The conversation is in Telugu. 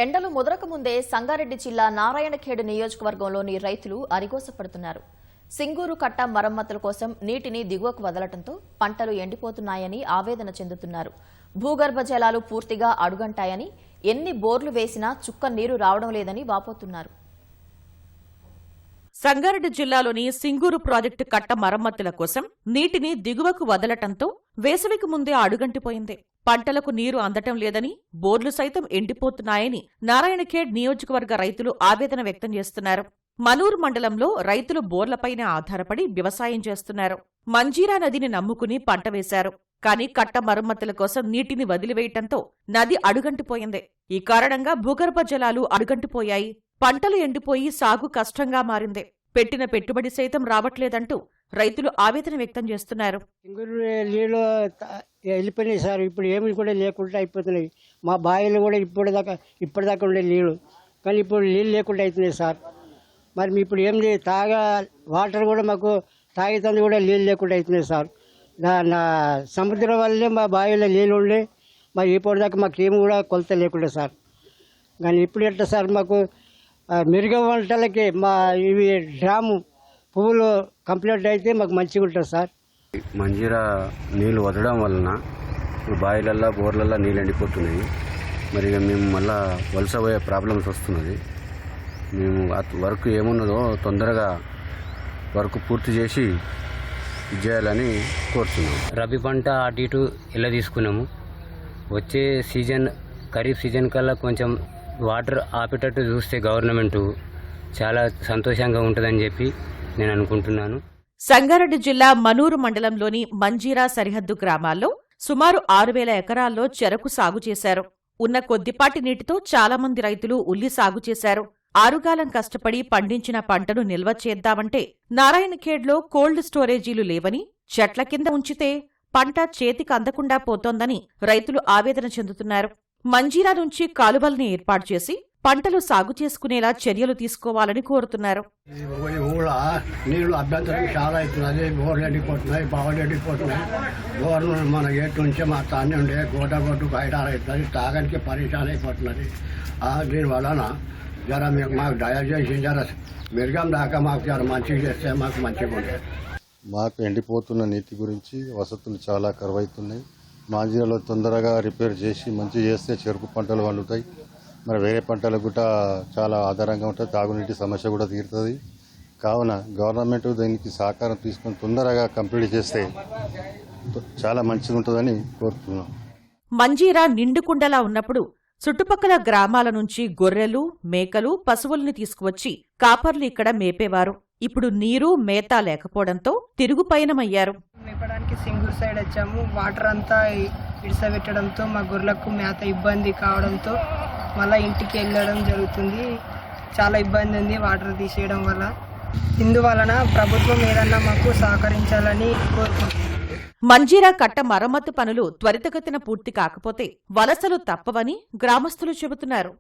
ఎండలు ముదరక ముందే సంగారెడ్డి జిల్లా నారాయణఖేడ్ నియోజకవర్గంలోని రైతులు అరిగోసపడుతున్నారు. సింగూరు కట్ట మరమ్మతుల కోసం నీటిని దిగువకు వదలటంతో పంటలు ఎండిపోతున్నాయని ఆవేదన చెందుతున్నారు. భూగర్భ జలాలు పూర్తిగా అడుగంటాయని, ఎన్ని బోర్లు వేసినా చుక్క నీరు రావడం లేదని వాపోతున్నారు. సంగారెడ్డి జిల్లాలోని సింగూరు ప్రాజెక్టు కట్ట మరమ్మతుల కోసం నీటిని దిగువకు వదలటంతో వేసవికి ముందే అడుగంటిపోయింది. పంటలకు నీరు అందటం లేదని, బోర్లు సైతం ఎండిపోతున్నాయని నారాయణఖేడ్ నియోజకవర్గ రైతులు ఆవేదన వ్యక్తం చేస్తున్నారు. మనూర్ మండలంలో రైతులు బోర్లపైనే ఆధారపడి వ్యవసాయం చేస్తున్నారు. మంజీరా నదిని నమ్ముకుని పంట వేశారు. కానీ కట్ట మరమ్మతుల కోసం నీటిని వదిలివేయటంతో నది అడుగంటిపోయింది. ఈ కారణంగా భూగర్భ జలాలు అడుగంటిపోయాయి. పంటలు ఎండిపోయి సాగు కష్టంగా మారింది. పెట్టిన పెట్టుబడి సైతం రావట్లేదంటూ రైతులు ఆవేదన వ్యక్తం చేస్తున్నారు. నీళ్ళు వెళ్ళిపోయినాయి సార్. ఇప్పుడు ఏమి కూడా లేకుండా అయిపోతున్నాయి. మా బావిలు కూడా ఇప్పటిదాకా ఉండే నీళ్ళు, కానీ ఇప్పుడు నీళ్ళు లేకుండా అవుతున్నాయి సార్. మరి ఇప్పుడు ఏం లేదు, వాటర్ కూడా మాకు తాగుతుంది కూడా నీళ్ళు లేకుండా అవుతున్నాయి సార్. నా సముద్రం వల్లే మా బావిలో నీళ్ళు ఉండే, మరి ఇప్పటిదాకా మాకు ఏమి కూడా కొలత లేకుండా సార్. కానీ ఇప్పుడు ఎట్లా సార్, మాకు మెరుగ వంటలకి మా ఇవి డ్రాము పువ్వులు కంప్లీట్ అయితే మాకు మంచిగా ఉంటుంది సార్. మంజీరా నీళ్ళు వదలడం వలన బావిలల్లో బోర్లల్లో నీళ్ళు ఎండిపోతున్నాయి. మరి ఇక మేము మళ్ళా వలస పోయే ప్రాబ్లమ్స్ వస్తున్నది. మేము వర్క్ ఏమున్నదో తొందరగా వర్క్ పూర్తి చేసి చేయాలని కోరుతున్నాము. రబీ పంట అటు ఇటు ఇలా తీసుకున్నాము. వచ్చే సీజన్ ఖరీఫ్ సీజన్ కల్లా కొంచెం వాటర్ ఆపేటట్టు చూస్తే గవర్నమెంట్ చాలా సంతోషంగా ఉంటుందని చెప్పి నేను అనుకుంటున్నాను. సంగారెడ్డి జిల్లా మనూరు మండలంలోని మంజీరా సరిహద్దు గ్రామాల్లో సుమారు 6,000 ఎకరాల్లో చెరకు సాగు చేశారు. ఉన్న కొద్దిపాటి నీటితో చాలా మంది రైతులు ఉల్లి సాగు చేశారు. ఆరుగాలం కష్టపడి పండించిన పంటను నిల్వ చేద్దామంటే నారాయణఖేడ్లో కోల్డ్ స్టోరేజీలు లేవని, చెట్ల కింద ఉంచితే పంట చేతికి అందకుండా పోతోందని రైతులు ఆవేదన చెందుతున్నారు. మంజీరా నుంచి కాలువల్ని ఏర్పాటు చేసి పంటలు సాగు చేసుకునేలా చర్యలు తీసుకోవాలని కోరుతున్నారు. నీళ్లు అభ్యంతరం చాలా అవుతున్నది. బోర్లు ఎండిపోతున్నాయి, బావులు ఎండిపోతున్నాయి. బోర్లు మన గేట్ నుంచి మా తాన్ని ఉండే గొడ్డకు హైడాలు అవుతుంది. తాగడానికి పరిశాలు అయిపోతున్నది. దీని వలన జర మాకు దయచేసి జర మెరుగం దాకా మాకు జర మంచిగా చేస్తే మాకు మంచిగా ఉంటుంది. మాకు ఎండిపోతున్న నీటి గురించి వసతులు చాలా కరువవుతున్నాయి. మాంజీరాలో తొందరగా రిపేర్ చేసి మంచిగా చేస్తే చెరుకు పంటలు పండుతాయి. మరి వేరే పంటలకు కూడా చాలా ఆధారంగా ఉంటుంది. తాగునీటి సమస్య కూడా తీరుతుంది. కావున గవర్నమెంట్ దీనికి సహకారం తీసుకొని తొందరగా కంప్లీట్ చేస్తే చాలా మంచిగా ఉంటుందని కోరుతున్నాం. మంజీరా నిండుకుండలా ఉన్నప్పుడు చుట్టుపక్కల గ్రామాల నుంచి గొర్రెలు, మేకలు, పశువుల్ని తీసుకువచ్చి కాపర్లు ఇక్కడ మేపేవారు. ఇప్పుడు నీరు, మేత లేకపోవడంతో తిరుగుపయనమయ్యారు. మేపడానికి సింగూరు సైడ్ వచ్చాము. వాటర్ అంతా ఇడిసబెట్టడంతో మా గొర్రెలకు మేత ఇబ్బంది కావడంతో మళ్ళీ ఇంటికి వెళ్ళడం జరుగుతుంది. చాలా ఇబ్బంది ఉంది వాటర్ తీసేయడం వల్ల. ఇందువలన ప్రభుత్వం ఏదన్నా మాకు సహకరించాలని కోరుకుంటున్నాం. మంజీరా కట్ట మరమ్మతు పనులు త్వరితగతిన పూర్తి కాకపోతే వలసలు తప్పవని గ్రామస్తులు చెబుతున్నారు.